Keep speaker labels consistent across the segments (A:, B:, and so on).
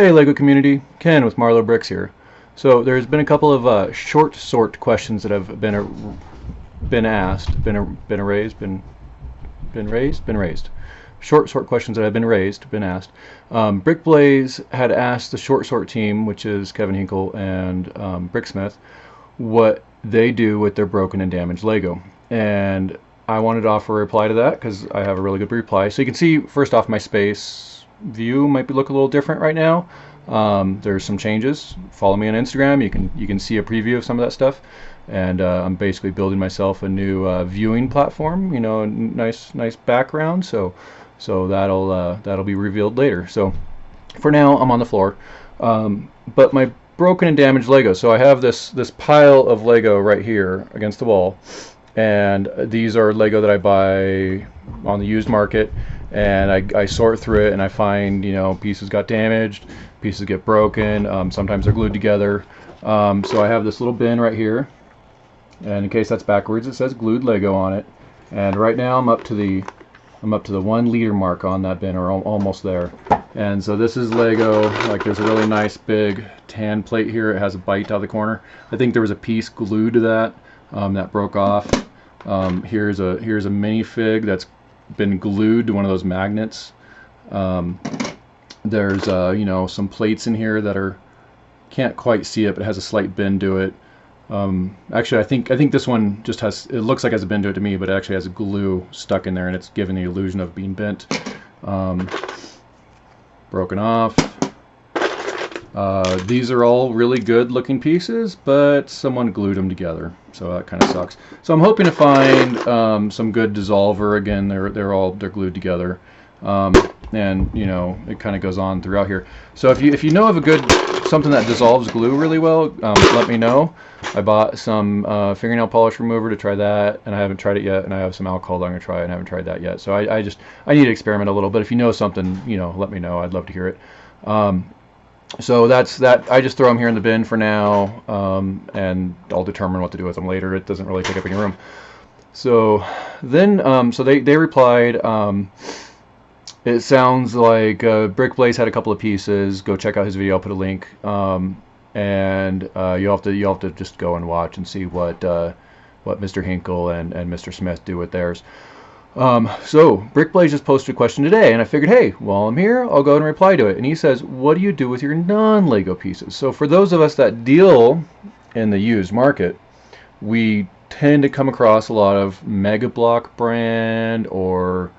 A: Hey LEGO community, Ken with Marlowe Bricks here. So there's been a couple of short sort questions that have been asked, been raised. Short sort questions that have been asked. Brickblaze had asked the short sort team, which is Kevin Hinkle and Bricksmith, what they do with their broken and damaged Lego. And I wanted to offer a reply to that because I have a really good reply. So you can see, first off, my space view might look a little different right now. There's some changes. Follow me on Instagram. You can see a preview of some of that stuff. And I'm basically building myself a new viewing platform. You know, a nice background. So that'll be revealed later. So for now, I'm on the floor. But my broken and damaged Lego. So I have this pile of Lego right here against the wall, and these are Lego that I buy on the used market, and I sort through it and I find, you know, pieces got damaged, pieces get broken, sometimes they're glued together. So I have this little bin right here, and in case that's backwards, it says glued Lego on it. And right now I'm up to the 1 liter mark on that bin, or almost there. And so this is Lego. Like, there's a really nice big tan plate here. It has a bite out of the corner. I think there was a piece glued to that that broke off. Here's a minifig that's been glued to one of those magnets. There's you know, some plates in here that are, can't quite see it, but it has a slight bend to it. Actually, I think this one just has, it looks like it has a bend to it to me, but it actually has glue stuck in there, and it's giving the illusion of being bent. Broken off. These are all really good looking pieces, but someone glued them together, so that kind of sucks. So I'm hoping to find some good dissolver. Again, they're glued together, and you know, it kind of goes on throughout here. So if you know of a good something that dissolves glue really well, let me know. I bought some fingernail polish remover to try that, and I haven't tried it yet. And I have some alcohol that I'm gonna try, and I haven't tried that yet. So I need to experiment a little. But if you know something, you know, let me know. I'd love to hear it. So that's that. I just throw them here in the bin for now, and I'll determine what to do with them later. It doesn't really take up any room. So then, so they replied. It sounds like Brickblaze had a couple of pieces. Go check out his video. I'll put a link. And you'll have to just go and watch and see what Mr. Hinkle and Mr. Smith do with theirs. So Brickblaze just posted a question today, and I figured, hey, while I'm here, I'll go and reply to it. And he says, what do you do with your non-Lego pieces? So for those of us that deal in the used market, we tend to come across a lot of Mega Block brand, or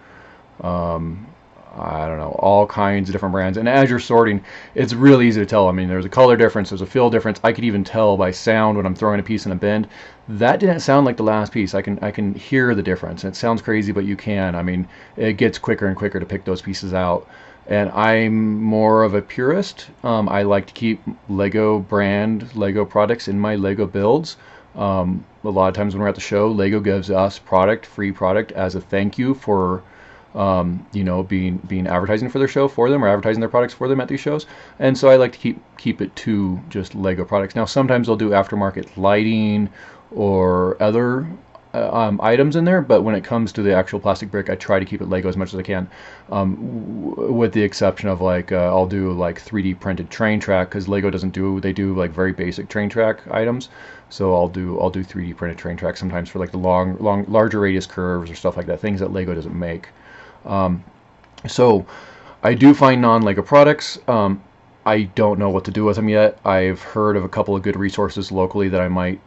A: I don't know, all kinds of different brands. And as you're sorting, it's really easy to tell. I mean, there's a color difference, there's a feel difference. I could even tell by sound when I'm throwing a piece in a bin. That didn't sound like the last piece. I can hear the difference. And it sounds crazy, but you can. I mean, it gets quicker and quicker to pick those pieces out. And I'm more of a purist. I like to keep Lego brand, Lego products in my Lego builds. A lot of times when we're at the show, Lego gives us free product as a thank you for you know, being advertising for their show for them, or advertising their products for them at these shows. And so I like to keep it to just Lego products. Now sometimes they'll do aftermarket lighting or other items in there, but when it comes to the actual plastic brick, I try to keep it Lego as much as I can, with the exception of, like, I'll do like 3D printed train track, because Lego doesn't do, they do like very basic train track items. So I'll do 3D printed train tracks sometimes for like the larger radius curves or stuff like that, things that Lego doesn't make. So I do find non-Lego products. I don't know what to do with them yet. I've heard of a couple of good resources locally that I might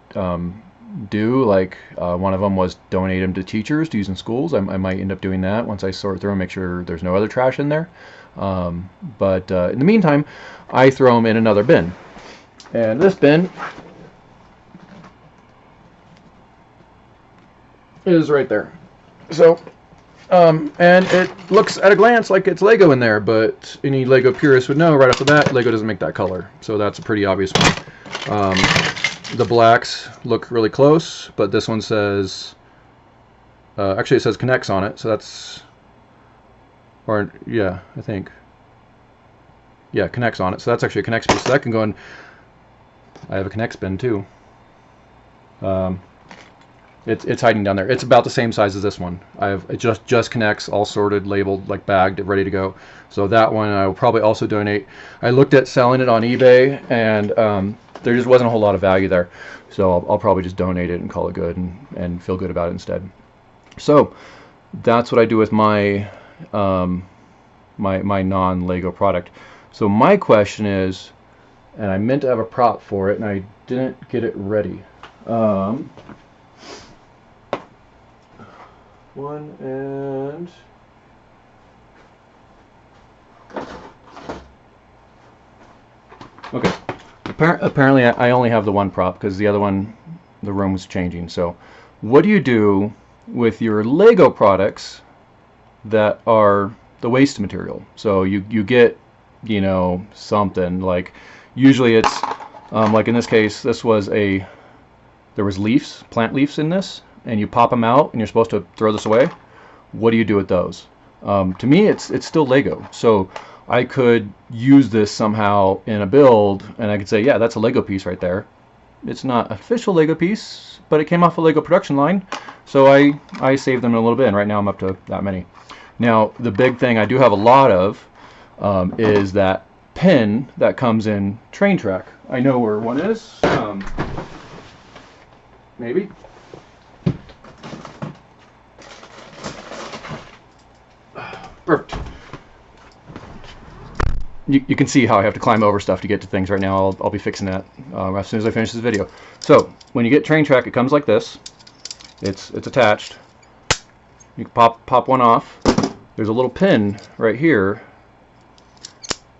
A: do. Like, one of them was donate them to teachers to use in schools. I might end up doing that once I sort through and make sure there's no other trash in there. But in the meantime, I throw them in another bin. And this bin is right there. So and it looks at a glance like it's Lego in there, but any Lego purist would know right off the bat, Lego doesn't make that color. So that's a pretty obvious one. The blacks look really close, but this one says, actually it says Connects on it, so that's, or yeah, I think, yeah, Connects on it. So that's actually a Connects piece. So that can go in, I have a Connects bin too. It's hiding down there. It's about the same size as this one. It just connects, all sorted, labeled, like bagged, ready to go. So that one I will probably also donate. I looked at selling it on eBay, and there just wasn't a whole lot of value there. So I'll probably just donate it and call it good, and feel good about it instead. So that's what I do with my my non-Lego product. So my question is, and I meant to have a prop for it, and I didn't get it ready. One and okay. Apparently, I only have the one prop because the other one, the room was changing. So, what do you do with your Lego products that are the waste material? So you get, you know, something like, usually it's like in this case, there was leaves, plant leaves in this, and you pop them out and you're supposed to throw this away. What do you do with those? To me, it's still Lego. So I could use this somehow in a build, and I could say, yeah, that's a Lego piece right there. It's not an official Lego piece, but it came off a Lego production line, so I saved them a little bit, and right now I'm up to that many. Now, the big thing I do have a lot of is that pin that comes in Train Track. I know where one is. Maybe. Perfect. You can see how I have to climb over stuff to get to things right now. I'll be fixing that as soon as I finish this video. So when you get Train Track, it comes like this. It's attached. You can pop one off. There's a little pin right here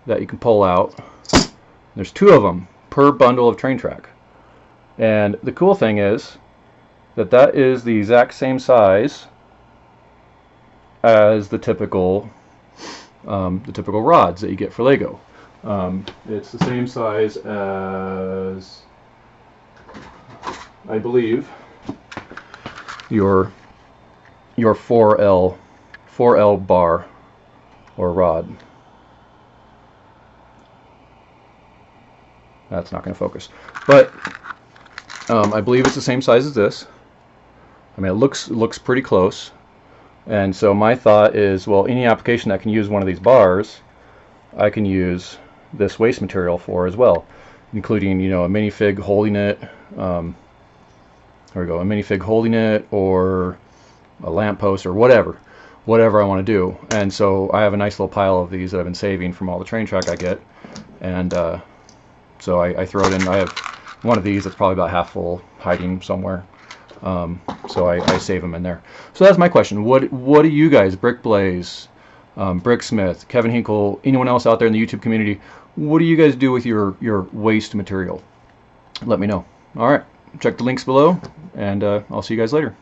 A: that you can pull out. There's 2 of them per bundle of Train Track. And the cool thing is that is the exact same size as the typical rods that you get for Lego. It's the same size as, I believe, your 4L bar or rod. That's not going to focus, but I believe it's the same size as this. I mean, it looks pretty close. And so my thought is, well, any application that can use one of these bars, I can use this waste material for as well, including, you know, a minifig holding it. There we go, a minifig holding it, or a lamppost, or whatever I want to do. And so I have a nice little pile of these that I've been saving from all the Train Track I get, and so I throw it in. I have one of these that's probably about half full, hiding somewhere. So I save them in there. So that's my question. What do you guys, BrickBlaze, Bricksmith, Kevin Hinkle, anyone else out there in the YouTube community, what do you guys do with your waste material? Let me know. All right, check the links below, and I'll see you guys later.